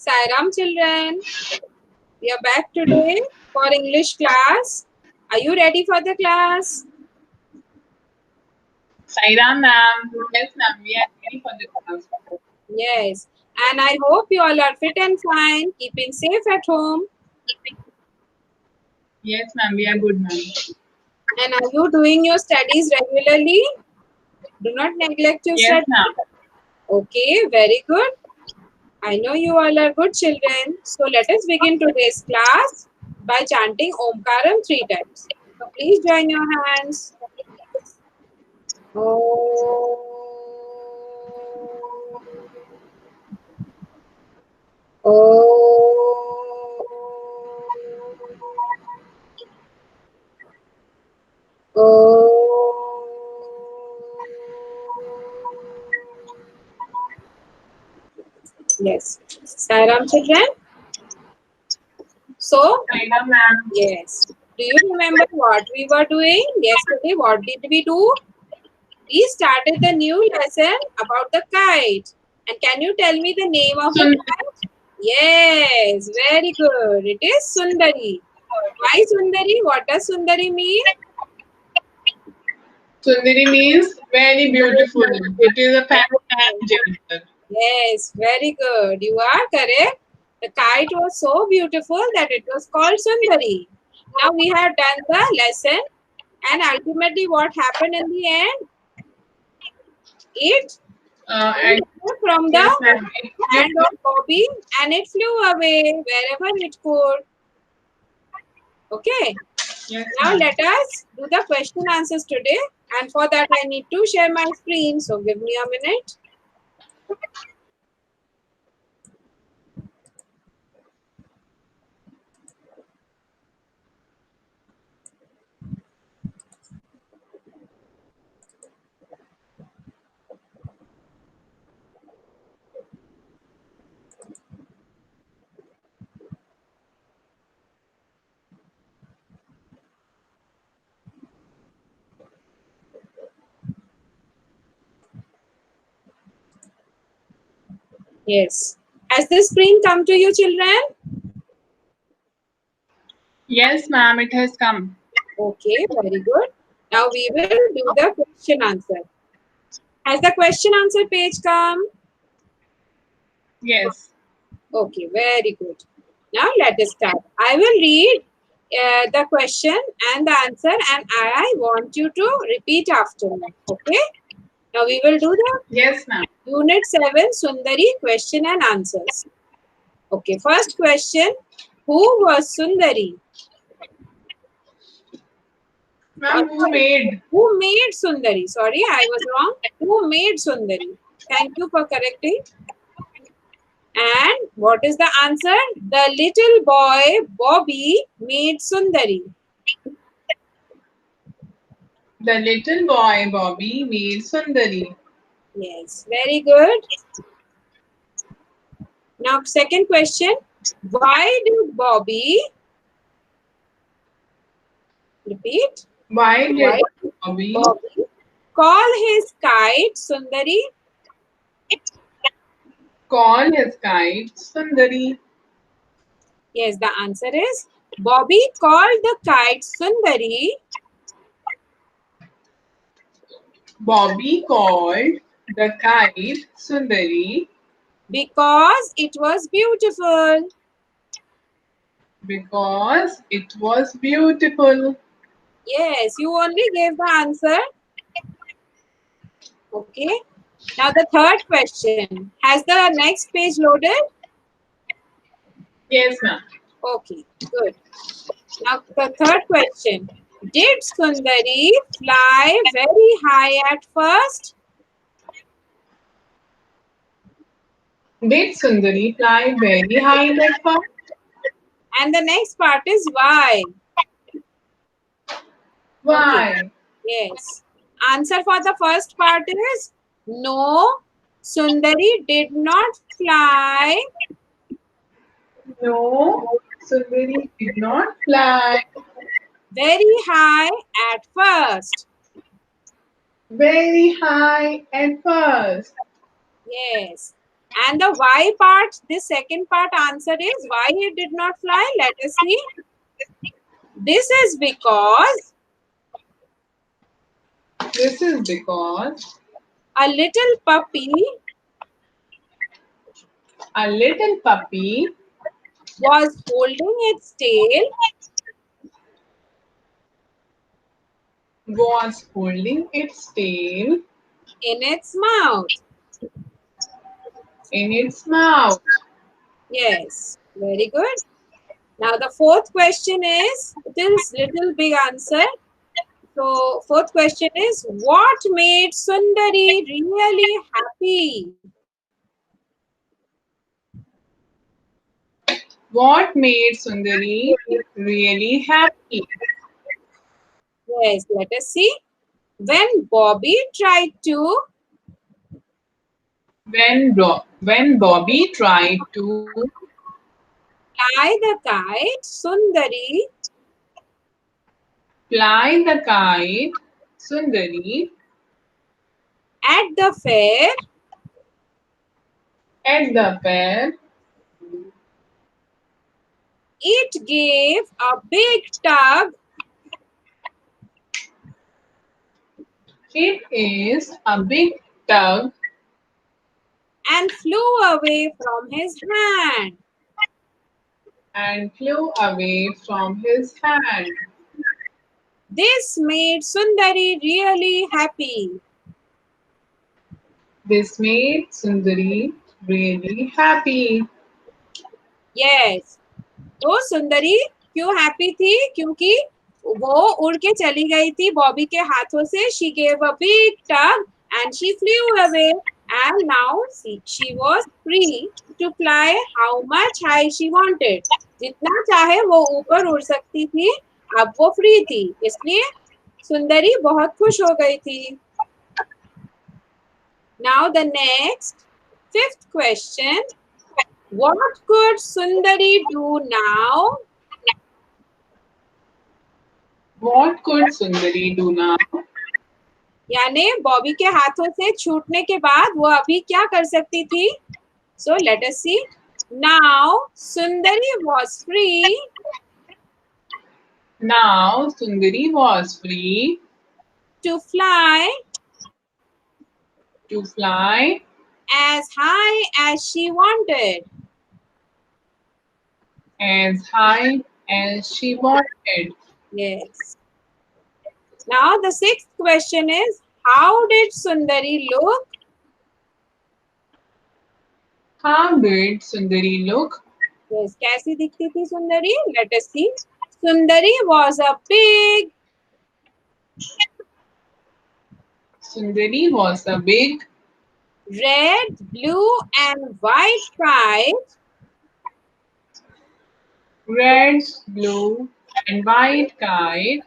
Sairam children, we are back today for English class. Are you ready for the class? Sairam ma'am. Yes ma'am, we are ready for the class. Yes. And I hope you all are fit and fine, keeping safe at home. Yes ma'am, we are good ma'am. And are you doing your studies regularly? Do not neglect your Yes studies. ma'am. Okay, very good. I know you all are good children. So let us begin today's class by chanting Omkaram 3 times. So please join your hands. Yes. Sairam children. So, Sairam ma'am. yes. Do you remember what we were doing yesterday? What did we do? We started the new lesson about the kite. And can you tell me the name of the kite? Yes, very good. It is Sundari. Why Sundari? What does Sundari mean? Sundari means very beautiful. It is a family and gentle. Yes, very good. You are correct. The kite was so beautiful that it was called Sundari. Now we have done the lesson, and ultimately, what happened in the end? It And flew from yes the ma'am. hand of Bobby and it flew away wherever it could. Okay. Yes Now ma'am. let us do the question answers today. And for that, I need to share my screen. So give me a minute. Yes. Has the screen come to you, children? Yes ma'am, it has come. Okay, very good. Now we will do the question answer. Has the question answer page come? Yes. Okay, very good. Now let us start. I will read the question and the answer, and I want you to repeat after me. Okay? Now we will do the Yes ma'am. Unit 7 Sundari question and answers. Okay, first question. Who was Sundari? Ma'am, who made? Who made Sundari? Sorry, I was wrong. Who made Sundari? Thank you for correcting. And what is the answer? The little boy Bobby made Sundari. The little boy Bobby made Sundari. Yes, very good. Now, second question. Why did Bobby, repeat, Why why did did Bobby Bobby call his kite Sundari? call his kite Sundari? Yes, the answer is Bobby called the kite Sundari Bobby called the kite Sundari because it was beautiful. because it was beautiful. Yes, you only gave the answer. Okay. Now the third question. Has the next page loaded? Yes, ma'am. Okay, good. Now the third question. Did Sundari fly very high at first? Did Sundari fly very high that far? And the next part is why. Okay. Why? Yes. Answer for the first part is no. Sundari did not fly No, Sundari did not fly very high at first. very high at first. Yes. And the why part, this second part answer is why it did not fly. Let us see. This is because a little puppy was holding its tail in its mouth. Yes, very good. Now the fourth question is, it is little big answer. So fourth question is, what made Sundari really happy? What made Sundari really happy? Yes, let us see. When Bobby tried to When Bobby tried to fly the kite, fly the kite, Sundari at the fair, at the fair, it gave a big tug it is a big tug and flew away from his hand. and flew away from his hand. This made Sundari really happy. This made Sundari really happy. Yes. तो सुंदरी क्यों happy थी? क्योंकि वो उड़ के चली गई थी बॉबी के हाथों से. She gave a big tug and she flew away. And now she was free to fly how much high she wanted. जितना चाहे वो ऊपर उड़ सकती थी. अब वो फ्री थी, इसलिए सुंदरी बहुत खुश हो गई थी. Now the next, fifth question. What could Sundari do now? What could Sundari do now? यानी बॉबी के हाथों से छूटने के बाद वो अभी क्या कर सकती थी? So let us see. Now Sundari was free. Now Sundari was free To fly as high as she wanted. As high as she wanted. Yes. Now the sixth question is, how did Sundari look? How did Sundari look? Yes, कैसी दिखती थी सुंदरी? Let us see. Sundari was a big red, blue and white kite red, blue and white kite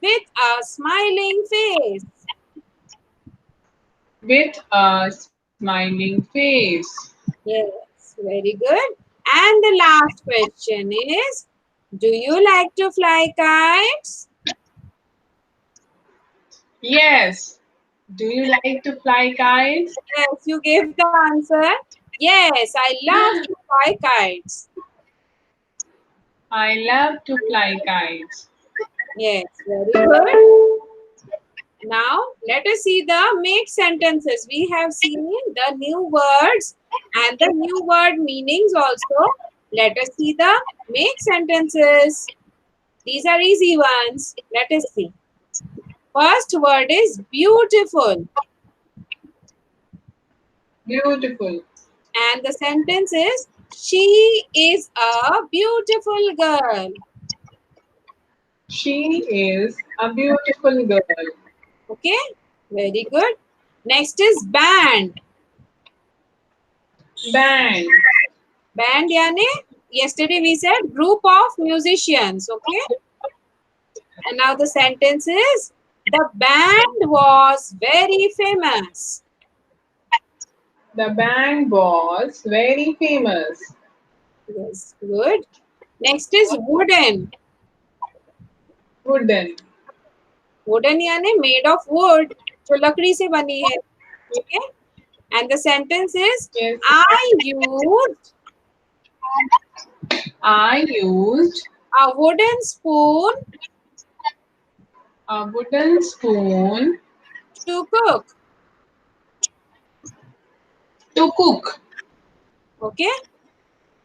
with a smiling face. Yes, very good. And the last question is, do you like to fly kites? Yes. Do you like to fly kites? Yes, you gave the answer. Yes, I love to fly kites. I love to fly kites. Yes, very good. Now, let us see the make sentences. We have seen the new words and the new word meanings also. Let us see the make sentences. These are easy ones. Let us see. First word is beautiful. Beautiful. And the sentence is, she is a beautiful girl. She is a beautiful girl. Okay, very good. Next is band. Band. Band yani, yesterday we said group of musicians. Okay. And now the sentence is, the band was very famous. The band was very famous. Yes, good. Next is wooden. Wooden. Wooden यानी made of wood, जो लकड़ी से बनी है. Okay. And the sentence is, Yes. I used I used a wooden spoon a wooden spoon to cook. to cook. Okay,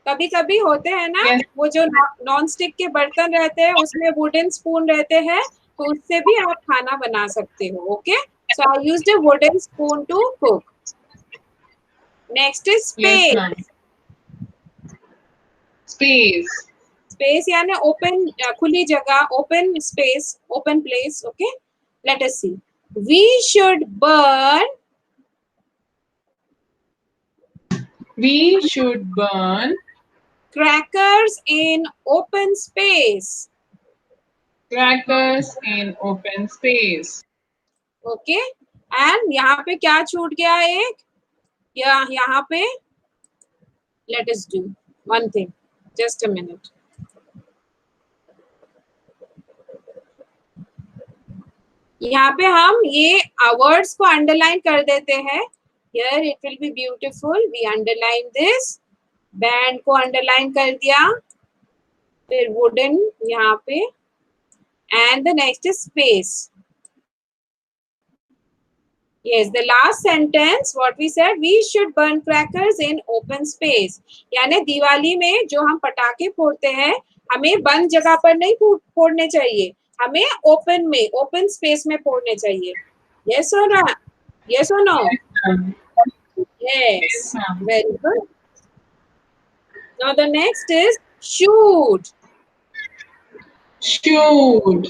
कभी कभी होते हैं ना, Yes. वो जो नॉन स्टिक के बर्तन रहते हैं उसमें वुडन स्पून रहते हैं, तो उससे भी आप खाना बना सकते हो. Okay, so I used a wooden spoon to cook. Next is Yes, space. ma'am. Space. Space यानी ओपन, खुली जगह, open space, open place. Okay, let us see. We should burn We should burn crackers in open space. crackers in open space. Okay, and यहाँ पे क्या छूट गया एक, यहाँ पे let us do one thing, just a minute. यहाँ पे हम ये वर्ड्स को अंडरलाइन कर देते हैं. Here it will be beautiful. We underline this. Band को अंडरलाइन कर दिया, फिर वुडन यहाँ पे, and the next is space. Yes, the last sentence what we said, we should burn crackers in open space. यानी दिवाली में जो हम पटाखे फोड़ते हैं, हमें बंद जगह पर नहीं फोड़ने चाहिए, हमें ओपन में, ओपन स्पेस में फोड़ने चाहिए. Yes or no? Yes or no? Um, Yes. Yes, ma'am. Very good. Now the next is shoot. Shoot.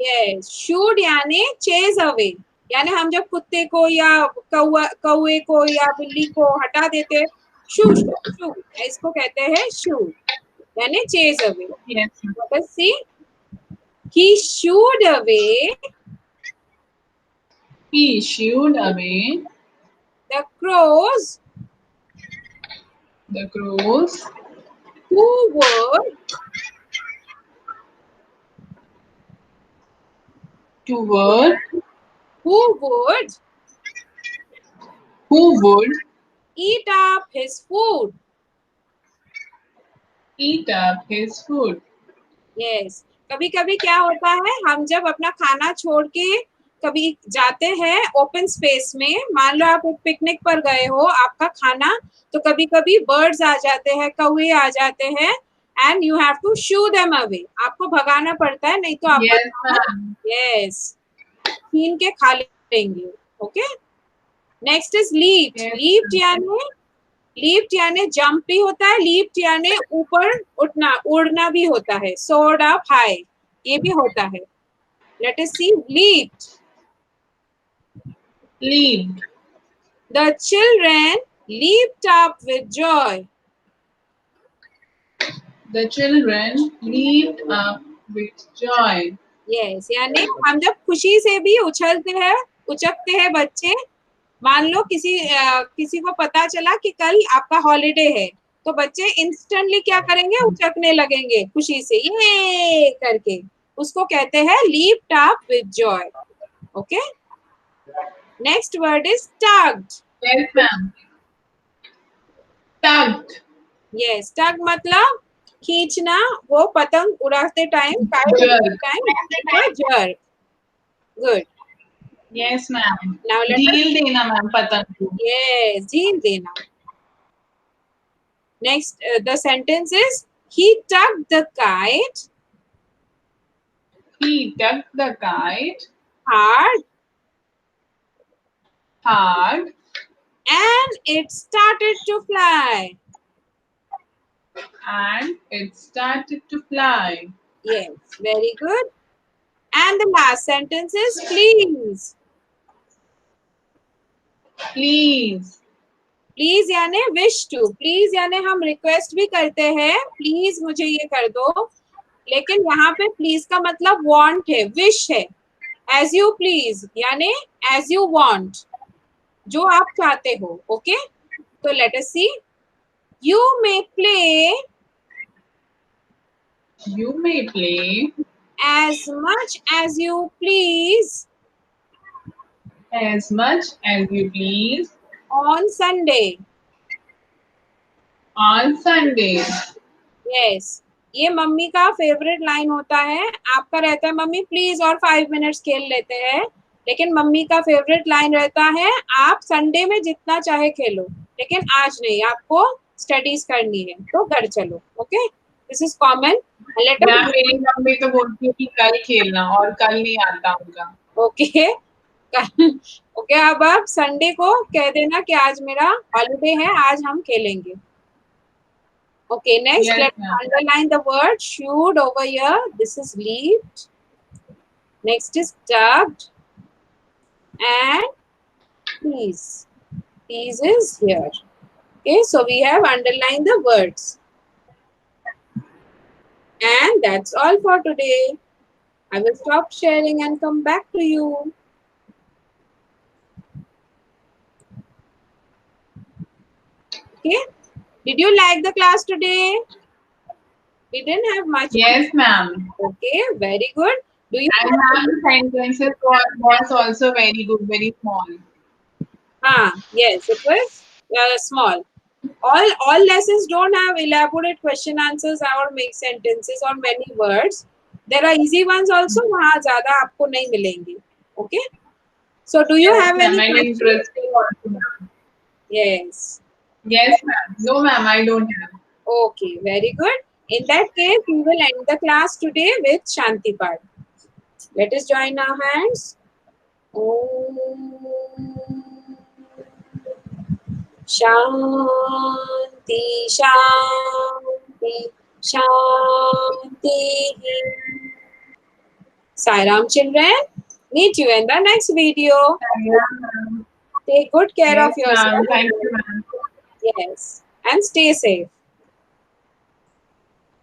Yes, shoot यानी chase away. यानी हम जब कुत्ते को या कौवे को या बिल्ली को हटा देते हैं, शू शू, इसको कहते हैं शूट, यानी chase away. Yes, ma'am. Let us see. He shooed away He shooed away the crows the crows who were who would eat up his food. eat up his food. Yes. कभी कभी क्या होता है, हम जब अपना खाना छोड़ के कभी जाते हैं ओपन स्पेस में, मान लो आप पिकनिक पर गए हो, आपका खाना, तो कभी कभी बर्ड्स आ जाते हैं, कौवे आ जाते हैं, and you have to shoo them away. आपको भगाना पड़ता है, नहीं तो आपका Yes, ma'am. यस छीन के खा लेंगे. Okay, next is leaped. Yes. Leaped यानी जंप भी होता है, लीप्ड यानी ऊपर उठना, उड़ना भी होता है, सोर्ड अप हाई, ये भी होता है. Let us see. Leaped. Leaped. The children leaped up with joy. The children leaped up with joy. Yes, यानी हम जब खुशी से भी उछलते हैं, उचकते हैं बच्चे. मान लो किसी को पता चला कि कल आपका हॉलिडे है, तो बच्चे इंस्टेंटली क्या करेंगे, उचकने लगेंगे खुशी से, ये करके. उसको कहते हैं leaped up with joy. Okay. Next word is tugged. Yes, ma'am. Tugged. Yes, tug मतलब खींचना, वो पतंग उड़ाते time, jerk. Good. Yes, ma'am. Now let us, ढील देना मैम पतंग को. yes, ढील देना. Next, the sentence is, he tugged the kite He tugged the kite hard hard and it started to fly. and it started to fly. Yes, very good. And the last sentence is please. Please. Please यानी wish to. Please यानी हम request भी करते हैं, please मुझे ये कर दो, लेकिन यहाँ पे प्लीज का मतलब वांट है, विश है. एज यू प्लीज यानी एज यू वांट, जो आप चाहते हो. ओके, तो let us see. You may play You may play as much as you please as much as you please on Sunday. On Sunday. Yes, ये mummy का favourite line होता है. आपका रहता है मम्मी प्लीज और 5 मिनट्स खेल लेते हैं, लेकिन मम्मी का फेवरेट लाइन रहता है आप संडे में जितना चाहे खेलो, लेकिन आज नहीं, आपको स्टडीज करनी है तो घर चलो. Okay, this is common. Ma'am मेरी मम्मी तो बोलती है कि कल खेलना, और कल नहीं आता उनका. ओके ओके, अब आप संडे को कह देना कि आज मेरा हॉलीडे है, आज हम खेलेंगे. Okay, next Yes, let's ma'am. underline the word should over here. This is leaved. Next is dubbed and please. Please is here. Okay, so we have underlined the words. And that's all for today. I will stop sharing and come back to you. Okay, did you like the class today? We didn't have much. Yes, ma'am. Okay, very good. Do you And ma'am, the sentences was also very good, very small. Yes, it was small. All lessons don't have elaborate question answers or make sentences or many words. There are easy ones also. वहाँ ज़्यादा आपको नहीं मिलेंगी. Okay. So do you Yes, have ma'am, any and questions? interesting also, ma'am. Yes. Yes, ma'am. No, ma'am, I don't have. Okay. Very good. In that case, we will end the class today with Shanti Part. Let us join our hands. Om Shanti Shanti Shanti. Sairam children, meet you in the next video. Yeah, ma'am. Take good care Yes, of ma'am. yourself. Thank you, ma'am. Yes, and stay safe.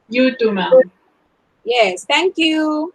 You too, ma'am. Yes, thank you.